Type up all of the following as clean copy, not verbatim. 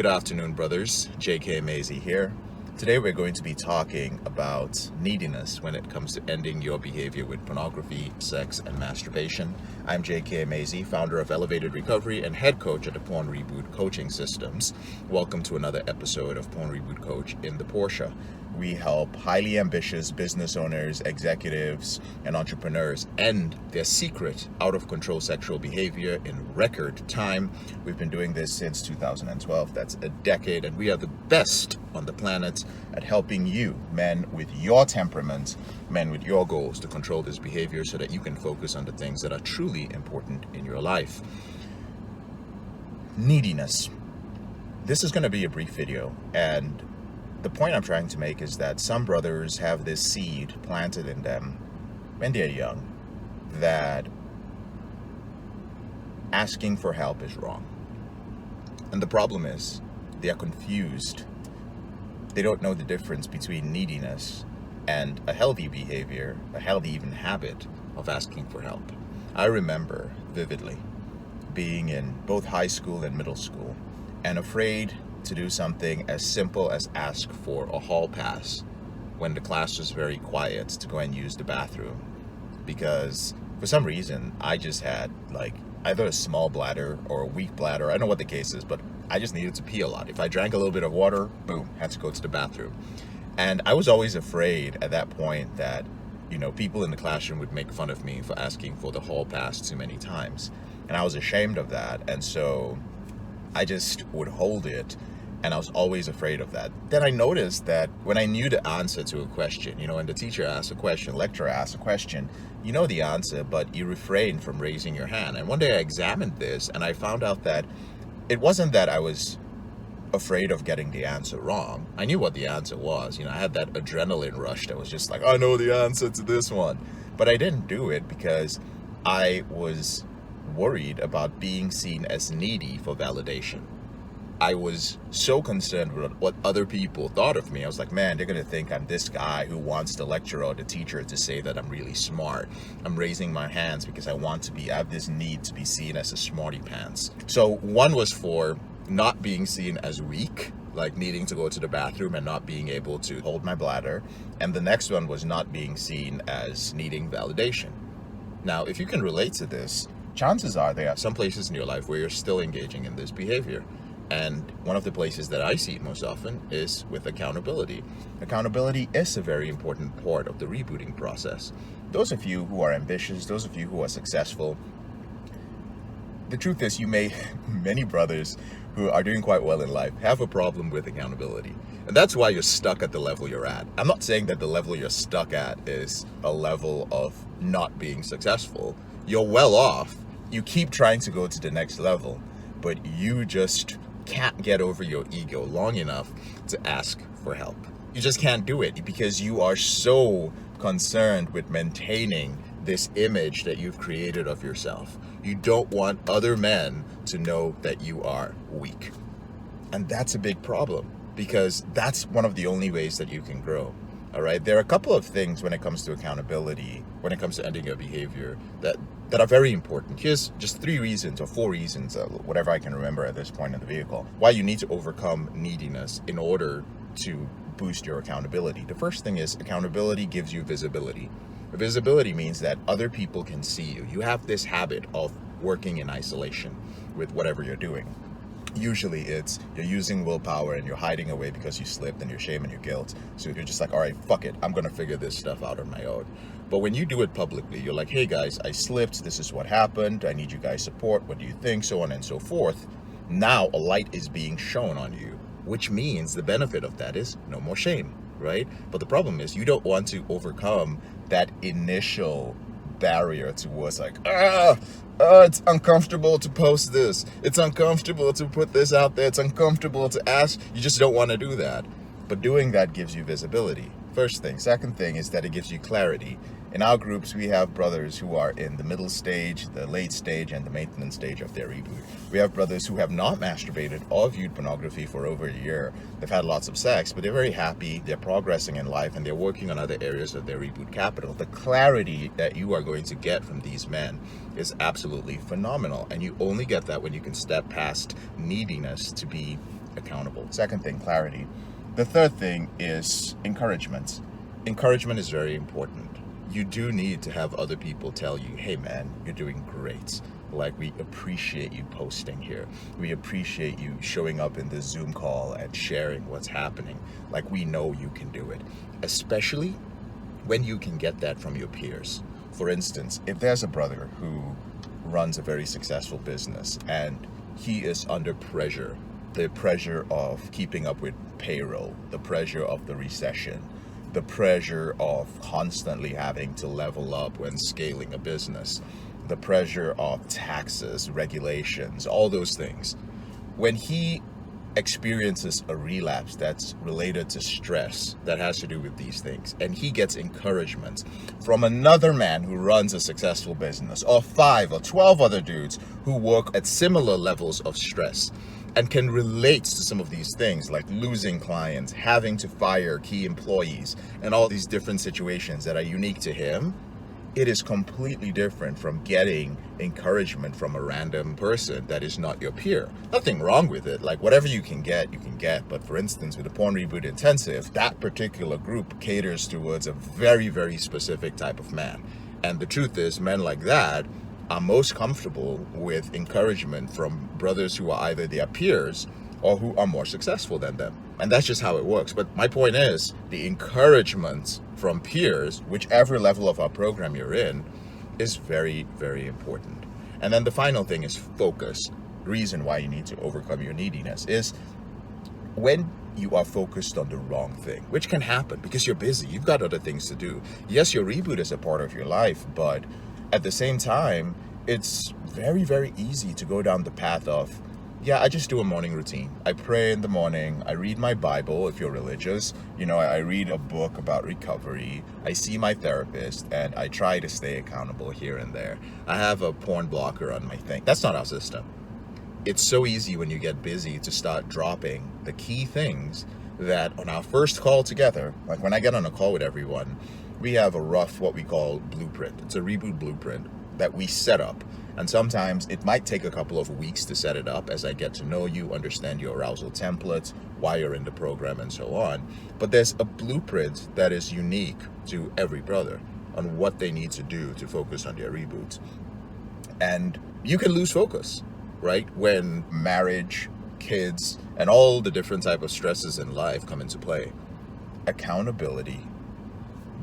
Good afternoon, brothers. JK Emezi here. Today we're going to be talking about neediness when it comes to ending your behavior with pornography, sex, and masturbation. I'm JK Emezi, founder of Elevated Recovery and head coach at the Porn Reboot Coaching Systems. Welcome to another episode of Porn Reboot Coach in the Porsche. We help highly ambitious business owners, executives, and entrepreneurs end their secret, out-of-control sexual behavior in record time. We've been doing this since 2012. That's a decade, and we are the best on the planet at helping you, men with your temperament, men with your goals, to control this behavior so that you can focus on the things that are truly important in your life. Neediness. This is going to be a brief video, and the point I'm trying to make is that some brothers have this seed planted in them when they're young that asking for help is wrong. And the problem is they are confused. They don't know the difference between neediness and a healthy behavior, a healthy even habit of asking for help. I remember vividly being in both high school and middle school and afraid to do something as simple as ask for a hall pass when the class was very quiet to go and use the bathroom, because for some reason I just had either a small bladder or a weak bladder. I don't know what the case is, but I just needed to pee a lot. If I drank a little bit of water, boom, had to go to the bathroom. And I was always afraid at that point that people in the classroom would make fun of me for asking for the hall pass too many times, and I was ashamed of that. And so I just would hold it, and I was always afraid of that. Then I noticed that when I knew the answer to a question, when the teacher asks a question, lecturer asks a question, you know the answer, but you refrain from raising your hand. And one day I examined this, and I found out that it wasn't that I was afraid of getting the answer wrong. I knew what the answer was. I had that adrenaline rush that was just like, I know the answer to this one. But I didn't do it because I was worried about being seen as needy for validation. I was so concerned with what other people thought of me. I was like, man, they're going to think I'm this guy who wants the lecturer or the teacher to say that I'm really smart. I'm raising my hands because I have this need to be seen as a smarty pants. So one was for not being seen as weak, like needing to go to the bathroom and not being able to hold my bladder. And the next one was not being seen as needing validation. Now, if you can relate to this, chances are there are some places in your life where you're still engaging in this behavior. And one of the places that I see it most often is with accountability. Accountability is a very important part of the rebooting process. Those of you who are ambitious, those of you who are successful, the truth is many brothers who are doing quite well in life have a problem with accountability. And that's why you're stuck at the level you're at. I'm not saying that the level you're stuck at is a level of not being successful. You're well off. You keep trying to go to the next level, but you just can't get over your ego long enough to ask for help. You just can't do it because you are so concerned with maintaining this image that you've created of yourself. You don't want other men to know that you are weak. And that's a big problem, because that's one of the only ways that you can grow. All right. There are a couple of things when it comes to accountability, when it comes to ending your behavior, that are very important. Here's just 3 reasons or 4 reasons, whatever I can remember at this point in the vehicle, why you need to overcome neediness in order to boost your accountability. The first thing is accountability gives you visibility. Visibility means that other people can see you. You have this habit of working in isolation with whatever you're doing. Usually it's you're using willpower and you're hiding away because you slipped and your shame and your guilt. So you're just like, all right, fuck it, I'm going to figure this stuff out on my own. But when you do it publicly, you're like, hey guys, I slipped. This is what happened. I need you guys' support. What do you think? So on and so forth. Now a light is being shown on you, which means the benefit of that is no more shame, right? But the problem is you don't want to overcome that initial barrier towards it's uncomfortable to post this. It's uncomfortable to put this out there. It's uncomfortable to ask. You just don't want to do that. But doing that gives you visibility. First thing. Second thing is that it gives you clarity. In our groups, we have brothers who are in the middle stage, the late stage, and the maintenance stage of their reboot. We have brothers who have not masturbated or viewed pornography for over a year. They've had lots of sex, but they're very happy, they're progressing in life, and they're working on other areas of their reboot capital. The clarity that you are going to get from these men is absolutely phenomenal, and you only get that when you can step past neediness to be accountable. Second thing, clarity. The third thing is encouragement. Encouragement is very important. You do need to have other people tell you, hey man, you're doing great. Like, we appreciate you posting here. We appreciate you showing up in this Zoom call and sharing what's happening. Like, we know you can do it. Especially when you can get that from your peers. For instance, if there's a brother who runs a very successful business and he is under pressure, the pressure of keeping up with payroll, the pressure of the recession, the pressure of constantly having to level up when scaling a business, the pressure of taxes, regulations, all those things. When he experiences a relapse that's related to stress that has to do with these things, and he gets encouragement from another man who runs a successful business, or 5 or 12 other dudes who work at similar levels of stress and can relate to some of these things, like losing clients, having to fire key employees, and all these different situations that are unique to him, it is completely different from getting encouragement from a random person that is not your peer. Nothing wrong with it. Like, whatever you can get, you can get. But for instance, with the Porn Reboot Intensive, that particular group caters towards a very, very specific type of man. And the truth is, men like that are most comfortable with encouragement from brothers who are either their peers or who are more successful than them. And that's just how it works. But my point is, the encouragement from peers, whichever level of our program you're in, is very, very important. And then the final thing is focus. The reason why you need to overcome your neediness is when you are focused on the wrong thing, which can happen because you're busy, you've got other things to do. Yes, your reboot is a part of your life, but at the same time, it's very, very easy to go down the path of, yeah, I just do a morning routine. I pray in the morning. I read my Bible if you're religious. I read a book about recovery. I see my therapist, and I try to stay accountable here and there. I have a porn blocker on my thing. That's not our system. It's so easy when you get busy to start dropping the key things that on our first call together, like when I get on a call with everyone, we have a rough, what we call blueprint. It's a reboot blueprint that we set up. And sometimes it might take a couple of weeks to set it up as I get to know you, understand your arousal templates, why you're in the program, and so on. But there's a blueprint that is unique to every brother on what they need to do to focus on their reboot. And you can lose focus, right? When marriage, kids, and all the different type of stresses in life come into play. Accountability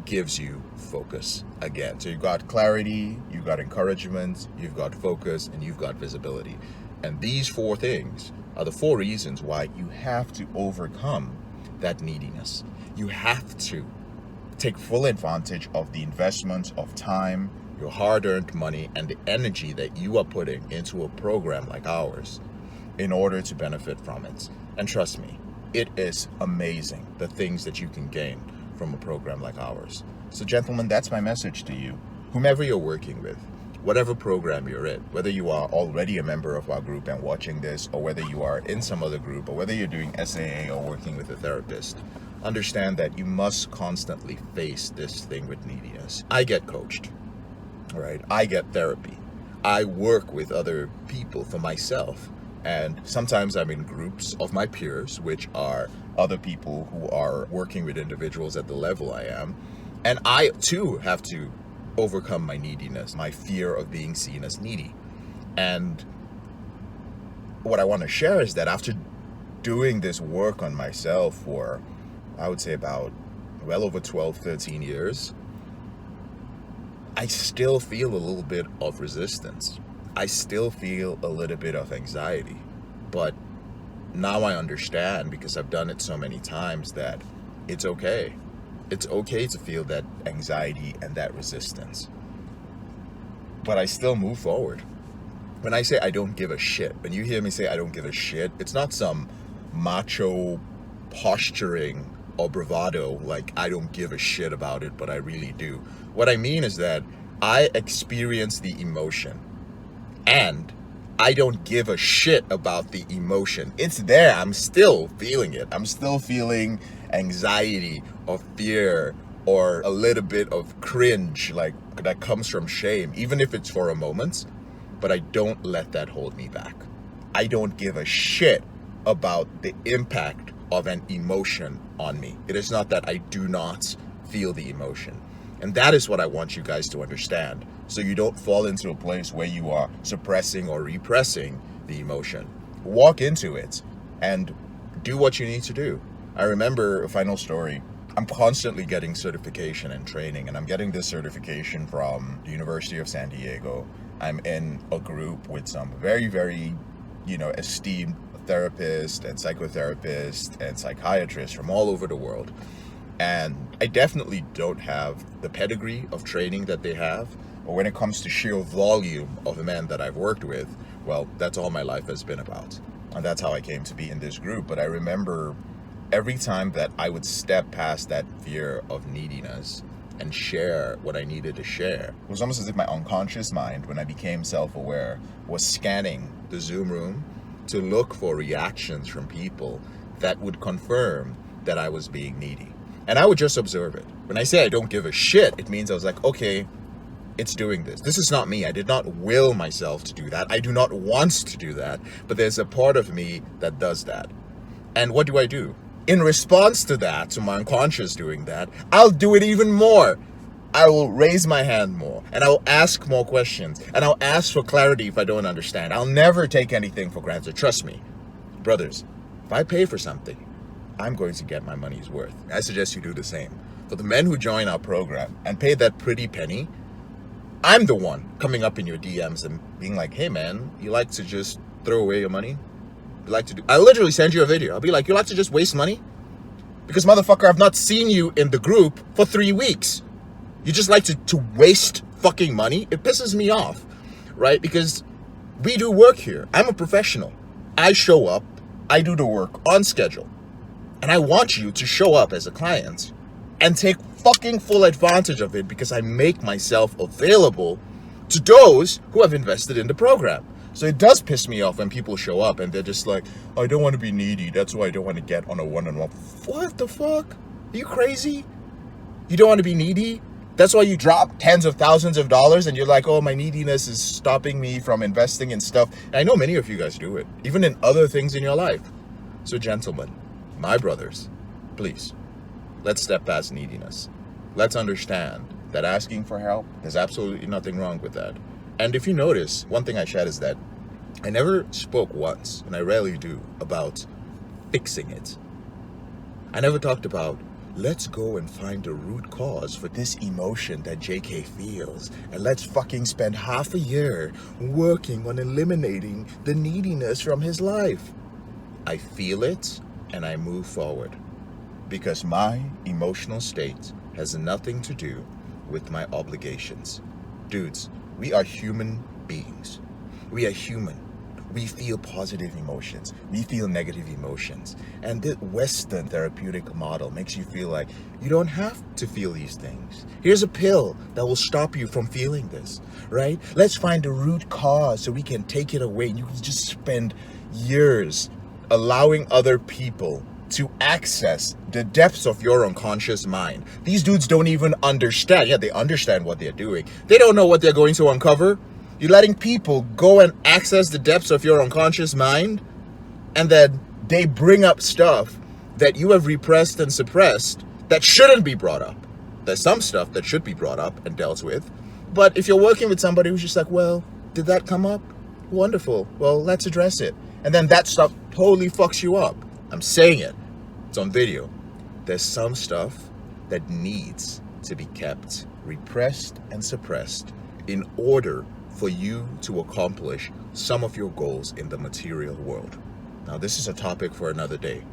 gives you focus again. So you've got clarity, you've got encouragement, you've got focus, and you've got visibility. And these 4 things are the 4 reasons why you have to overcome that neediness. You have to take full advantage of the investment of time, your hard-earned money, and the energy that you are putting into a program like ours in order to benefit from it. And trust me, it is amazing the things that you can gain from a program like ours. So gentlemen, that's my message to you. Whomever you're working with, whatever program you're in, whether you are already a member of our group and watching this, or whether you are in some other group, or whether you're doing SAA or working with a therapist, understand that you must constantly face this thing with neediness. I get coached, all right? I get therapy. I work with other people for myself. And sometimes I'm in groups of my peers, which are other people who are working with individuals at the level I am. And I too have to overcome my neediness, my fear of being seen as needy. And what I want to share is that after doing this work on myself for, I would say about well over 12, 13 years, I still feel a little bit of resistance. I still feel a little bit of anxiety, but now I understand, because I've done it so many times, that it's okay. It's okay to feel that anxiety and that resistance, but I still move forward. When I say I don't give a shit, when you hear me say I don't give a shit, it's not some macho posturing or bravado, like I don't give a shit about it, but I really do. What I mean is that I experience the emotion, and I don't give a shit about the emotion. It's there. I'm still feeling it. I'm still feeling anxiety or fear or a little bit of cringe, like that comes from shame, even if it's for a moment. But I don't let that hold me back. I don't give a shit about the impact of an emotion on me. It is not that I do not feel the emotion. And that is what I want you guys to understand. So you don't fall into a place where you are suppressing or repressing the emotion. Walk into it and do what you need to do. I remember a final story. I'm constantly getting certification and training, and I'm getting this certification from the University of San Diego. I'm in a group with some very, very, esteemed therapists and psychotherapists and psychiatrists from all over the world. And I definitely don't have the pedigree of training that they have. But when it comes to sheer volume of men that I've worked with, well, that's all my life has been about. And that's how I came to be in this group. But I remember every time that I would step past that fear of neediness and share what I needed to share, it was almost as if my unconscious mind, when I became self-aware, was scanning the Zoom room to look for reactions from people that would confirm that I was being needy. And I would just observe it. When I say I don't give a shit, it means I was like, okay, it's doing this. This is not me. I did not will myself to do that. I do not want to do that. But there's a part of me that does that. And what do? In response to that, to my unconscious doing that, I'll do it even more. I will raise my hand more, and I'll ask more questions, and I'll ask for clarity if I don't understand. I'll never take anything for granted. Trust me. Brothers, if I pay for something, I'm going to get my money's worth. I suggest you do the same. For the men who join our program and pay that pretty penny, I'm the one coming up in your DMs and being like, hey man, you like to just throw away your money? You like to do... I'll literally send you a video. I'll be like, you like to just waste money? Because motherfucker, I've not seen you in the group for 3 weeks. You just like to waste fucking money? It pisses me off, right? Because we do work here. I'm a professional. I show up. I do the work on schedule. And I want you to show up as a client and take fucking full advantage of it, because I make myself available to those who have invested in the program. So it does piss me off when people show up and they're just like, I don't want to be needy. That's why I don't want to get on a one-on-one. What the fuck? Are you crazy? You don't want to be needy? That's why you drop tens of thousands of dollars and you're like, oh, my neediness is stopping me from investing in stuff. And I know many of you guys do it, even in other things in your life. So gentlemen, my brothers, please, let's step past neediness. Let's understand that asking for help, there's absolutely nothing wrong with that. And if you notice, one thing I shared is that I never spoke once, and I rarely do, about fixing it. I never talked about, let's go and find the root cause for this emotion that JK feels, and let's fucking spend half a year working on eliminating the neediness from his life. I feel it, and I move forward, because my emotional state has nothing to do with my obligations. Dudes, we are human beings. We are human. We feel positive emotions. We feel negative emotions. And the Western therapeutic model makes you feel like you don't have to feel these things. Here's a pill that will stop you from feeling this, right? Let's find the root cause so we can take it away. You can just spend years allowing other people to access the depths of your unconscious mind. These dudes don't even understand. Yeah, they understand what they're doing. They don't know what they're going to uncover. You're letting people go and access the depths of your unconscious mind, and then they bring up stuff that you have repressed and suppressed that shouldn't be brought up. There's some stuff that should be brought up and dealt with. But if you're working with somebody who's just like, well, did that come up? Wonderful. Well, let's address it. And then that stuff totally fucks you up. I'm saying it. It's on video. There's some stuff that needs to be kept repressed and suppressed in order for you to accomplish some of your goals in the material world. Now, this is a topic for another day.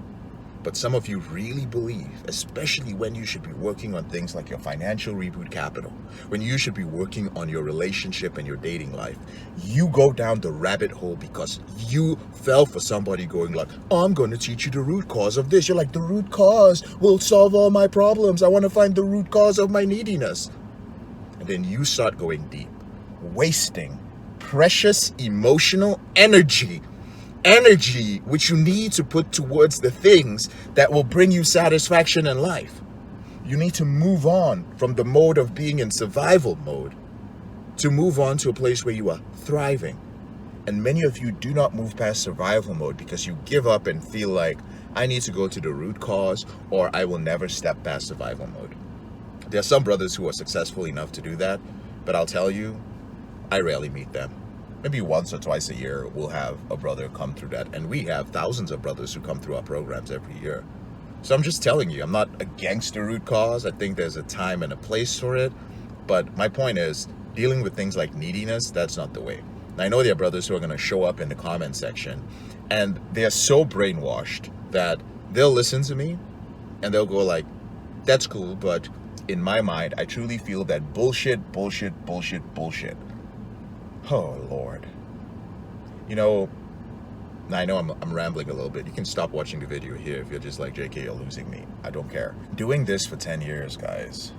But some of you really believe, especially when you should be working on things like your financial reboot capital, when you should be working on your relationship and your dating life, you go down the rabbit hole because you fell for somebody going like, oh, I'm going to teach you the root cause of this. You're like, the root cause will solve all my problems. I want to find the root cause of my neediness. And then you start going deep, wasting precious emotional energy which you need to put towards the things that will bring you satisfaction in life. You need to move on from the mode of being in survival mode to move on to a place where you are thriving. And many of you do not move past survival mode because you give up and feel like, I need to go to the root cause or I will never step past survival mode. There are some brothers who are successful enough to do that, but I'll tell you, I rarely meet them. Maybe once or twice a year we'll have a brother come through that, and we have thousands of brothers who come through our programs every year. So I'm just telling you, I'm not against the root cause. I think there's a time and a place for it, but my point is, dealing with things like neediness, that's not the way. And I know there are brothers who are going to show up in the comment section, and they are so brainwashed that they'll listen to me and they'll go like, that's cool, but in my mind, I truly feel that bullshit. Oh, Lord. You know, I know I'm rambling a little bit. You can stop watching the video here if you're just like, JK, you're losing me. I don't care. Doing this for 10 years, guys.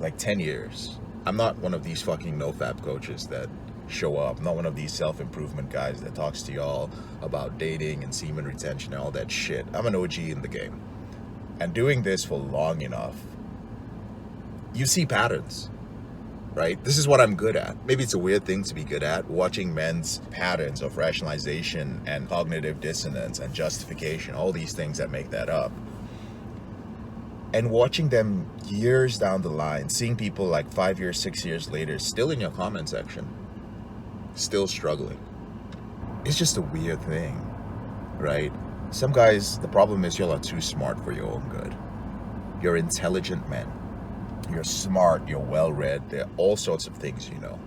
Like 10 years. I'm not one of these fucking nofap coaches that show up. I'm not one of these self-improvement guys that talks to y'all about dating and semen retention and all that shit. I'm an OG in the game. And doing this for long enough, you see patterns, right? This is what I'm good at. Maybe it's a weird thing to be good at, watching men's patterns of rationalization and cognitive dissonance and justification, all these things that make that up. And watching them years down the line, seeing people like 5 years, 6 years later, still in your comment section, still struggling. It's just a weird thing, right? Some guys, the problem is y'all are too smart for your own good. You're intelligent men. You're smart, you're well-read, there are all sorts of things you know.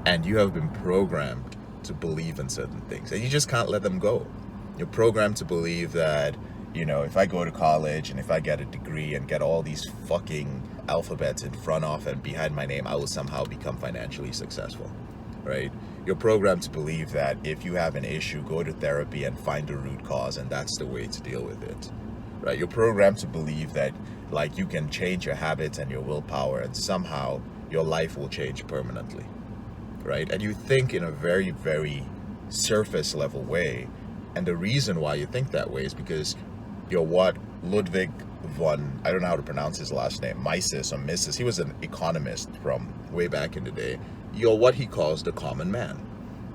And you have been programmed to believe in certain things, and you just can't let them go. You're programmed to believe that, you know, if I go to college and if I get a degree and get all these fucking alphabets in front of and behind my name, I will somehow become financially successful, right? You're programmed to believe that if you have an issue, go to therapy and find the root cause, and that's the way to deal with it, right? You're programmed to believe that, like, you can change your habits and your willpower and somehow your life will change permanently, right? And you think in a very, very surface level way. And the reason why you think that way is because you're what Ludwig von, I don't know how to pronounce his last name, Mises or Mrs. He was an economist from way back in the day. You're what he calls the common man.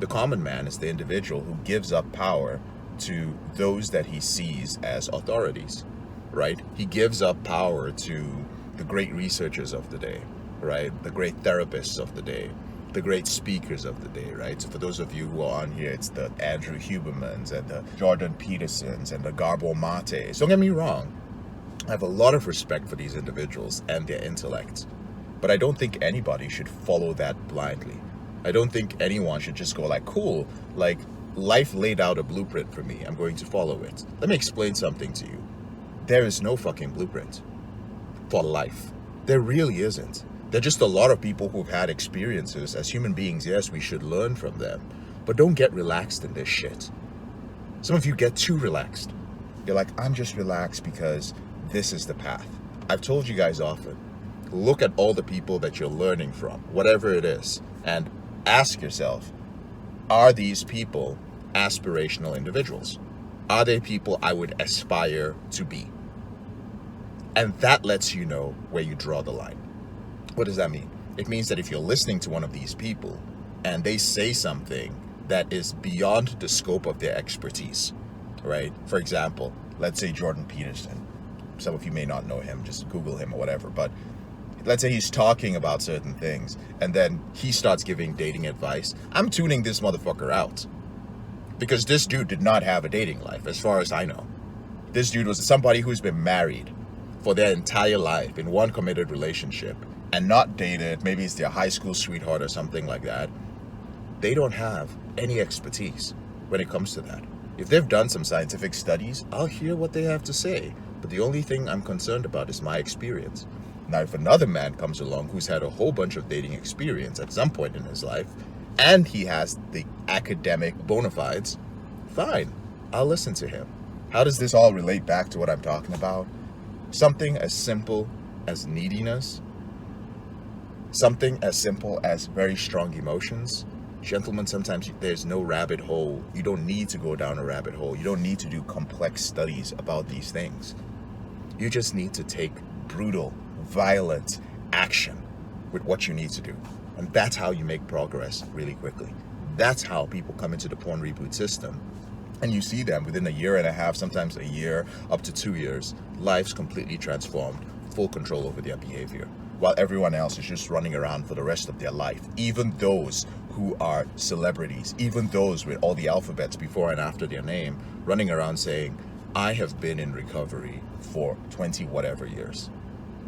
The common man is the individual who gives up power to those that he sees as authorities, right? He gives up power to the great researchers of the day, right? The great therapists of the day, the great speakers of the day, right? So for those of you who are on here, it's the Andrew Hubermans and the Jordan Petersons and the Gabor Mates. Don't get me wrong. I have a lot of respect for these individuals and their intellect, but I don't think anybody should follow that blindly. I don't think anyone should just go like, cool, like life laid out a blueprint for me, I'm going to follow it. Let me explain something to you. There is no fucking blueprint for life. There really isn't. There are just a lot of people who've had experiences. As human beings, yes, we should learn from them, but don't get relaxed in this shit. Some of you get too relaxed. You're like, I'm just relaxed because this is the path. I've told you guys often, look at all the people that you're learning from, whatever it is, and ask yourself, are these people aspirational individuals? Are they people I would aspire to be? And that lets you know where you draw the line. What does that mean? It means that if you're listening to one of these people and they say something that is beyond the scope of their expertise, right? For example, let's say Jordan Peterson. Some of you may not know him, just Google him or whatever, but let's say he's talking about certain things and then he starts giving dating advice. I'm tuning this motherfucker out because this dude did not have a dating life as far as I know. This dude was somebody who's been married for their entire life in one committed relationship and not dated. Maybe it's their high school sweetheart or something like that. They don't have any expertise when it comes to that. If they've done some scientific studies, I'll hear what they have to say. But the only thing I'm concerned about is my experience. Now, if another man comes along who's had a whole bunch of dating experience at some point in his life, and he has the academic bona fides, fine, I'll listen to him. How does this all relate back to what I'm talking about? Something as simple as neediness, something as simple as very strong emotions. Gentlemen, sometimes there's no rabbit hole. You don't need to go down a rabbit hole. You don't need to do complex studies about these things. You just need to take brutal, violent action with what you need to do. And that's how you make progress really quickly. That's how people come into the porn reboot system. And you see them within a year and a half, sometimes a year, up to 2 years, lives completely transformed, full control over their behavior, while everyone else is just running around for the rest of their life. Even those who are celebrities, even those with all the alphabets before and after their name, running around saying, I have been in recovery for 20 whatever years.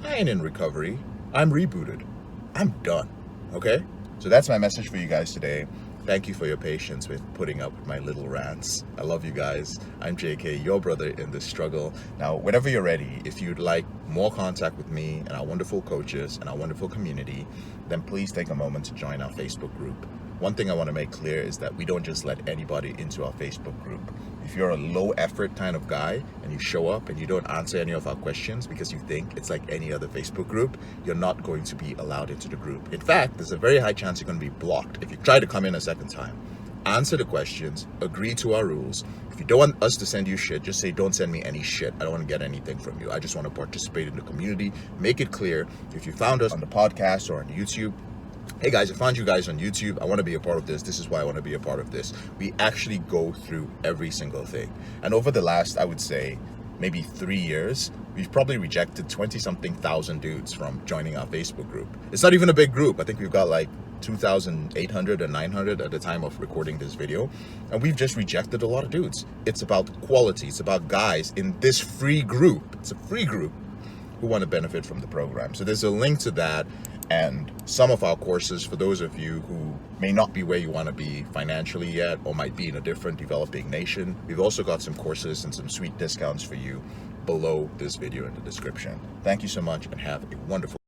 I ain't in recovery. I'm rebooted. I'm done. Okay? So that's my message for you guys today. Thank you for your patience with putting up with my little rants. I love you guys. I'm JK, your brother in this struggle. Now, whenever you're ready, if you'd like more contact with me and our wonderful coaches and our wonderful community, then please take a moment to join our Facebook group. One thing I want to make clear is that we don't just let anybody into our Facebook group. If you're a low effort kind of guy and you show up and you don't answer any of our questions because you think it's like any other Facebook group, you're not going to be allowed into the group. In fact, there's a very high chance you're going to be blocked if you try to come in a second time. Answer the questions, agree to our rules. If you don't want us to send you shit, just say, don't send me any shit. I don't want to get anything from you. I just want to participate in the community. Make it clear. If you found us on the podcast or on YouTube, hey guys, I found you guys on YouTube. I want to be a part of this. This is why I want to be a part of this. We actually go through every single thing. And over the last, I would say, maybe 3 years, we've probably rejected 20-something thousand dudes from joining our Facebook group. It's not even a big group. I think we've got like 2,800 or 900 at the time of recording this video. And we've just rejected a lot of dudes. It's about quality. It's about guys in this free group. It's a free group who want to benefit from the program. So there's a link to that and some of our courses for those of you who may not be where you want to be financially yet or might be in a different developing nation. We've also got some courses and some sweet discounts for you below this video in the description. Thank you so much and have a wonderful